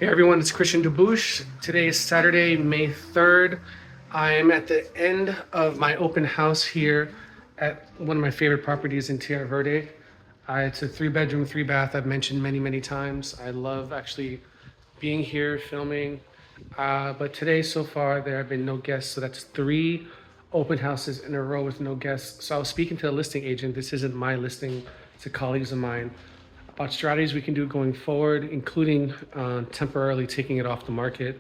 Hey everyone, it's Christian Dubouche. Today is Saturday, May 3rd. I am at the end of my open house here at one of my favorite properties in Tierra Verde. It's a 3-bedroom, 3-bath. I've mentioned many times. I love actually being here filming. But today so far there have been no guests, so that's 3 open houses in a row with no guests. So I was speaking to a listing agent. This isn't my listing, it's a colleagues of mine, about strategies we can do going forward, including temporarily taking it off the market,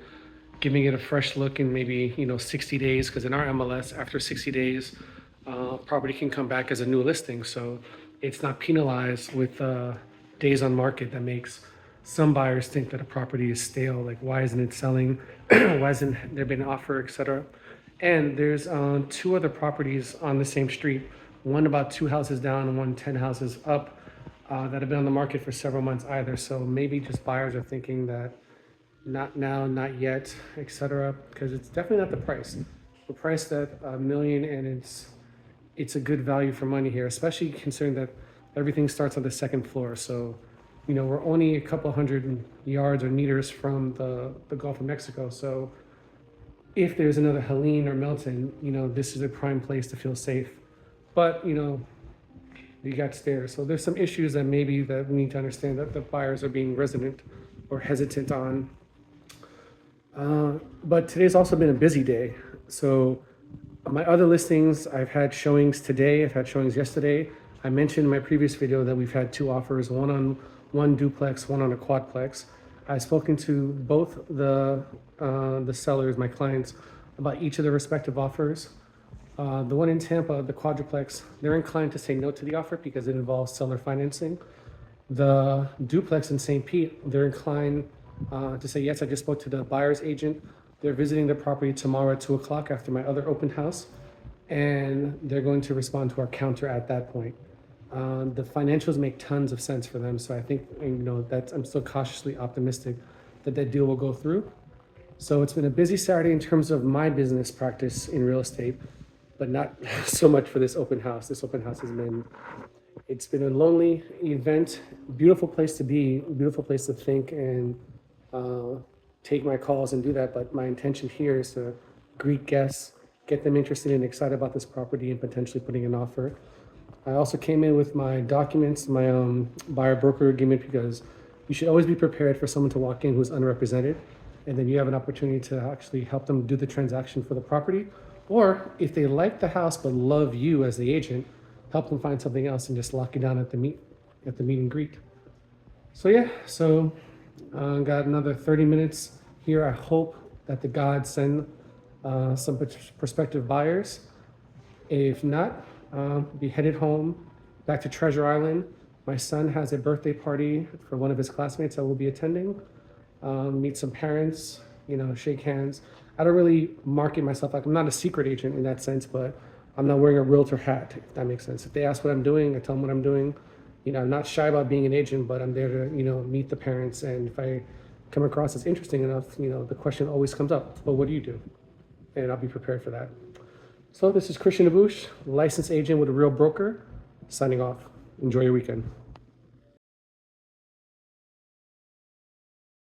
giving it a fresh look in maybe 60 days, because in our MLS, after 60 days, property can come back as a new listing. So it's not penalized with days on market that makes some buyers think that a property is stale, like why isn't it selling, why hasn't there been an offer, etc. And there's 2 other properties on the same street, one about 2 houses down and one 10 houses up, that have been on the market for several months either. So maybe just buyers are thinking that not now, not yet, etc. Because it's definitely not the price. We're priced at $1 million, and it's a good value for money here, especially considering that everything starts on the 2nd floor. So we're only a couple hundred yards or meters from the Gulf of Mexico. So if there's another Helene or Milton, this is a prime place to feel safe. But you got stairs. So there's some issues that maybe that we need to understand that the buyers are being resident or hesitant on. But today's also been a busy day. So my other listings, I've had showings today, I've had showings yesterday. I mentioned in my previous video that we've had 2 offers, one on one duplex, one on a quadplex. I've spoken to both the sellers, my clients, about each of their respective offers. The one in Tampa, the quadruplex, they're inclined to say no to the offer because it involves seller financing. The duplex in St. Pete, they're inclined to say yes. I just spoke to the buyer's agent. They're visiting the property tomorrow at 2 o'clock after my other open house, and they're going to respond to our counter at that point. The financials make tons of sense for them, so I think I'm still cautiously optimistic that that deal will go through. So it's been a busy Saturday in terms of my business practice in real estate, but not so much for this open house. This open house it's been a lonely event, beautiful place to be, beautiful place to think and take my calls and do that. But my intention here is to greet guests, get them interested and excited about this property and potentially putting an offer. I also came in with my documents, my buyer broker agreement, because you should always be prepared for someone to walk in who's unrepresented, and then you have an opportunity to actually help them do the transaction for the property. Or if they like the house but love you as the agent, help them find something else and just lock you down at the meet and greet. So yeah, got another 30 minutes here. I hope that the gods send some prospective buyers. If not, be headed home back to Treasure Island. My son has a birthday party for one of his classmates I will be attending. Meet some parents, shake hands. I don't really market myself, like I'm not a secret agent in that sense, but I'm not wearing a realtor hat, if that makes sense. If they ask what I'm doing, I tell them what I'm doing. I'm not shy about being an agent, but I'm there to, meet the parents. And if I come across as interesting enough, the question always comes up, well, what do you do? And I'll be prepared for that. So this is Christian Dubouche, licensed agent with a real broker, signing off. Enjoy your weekend.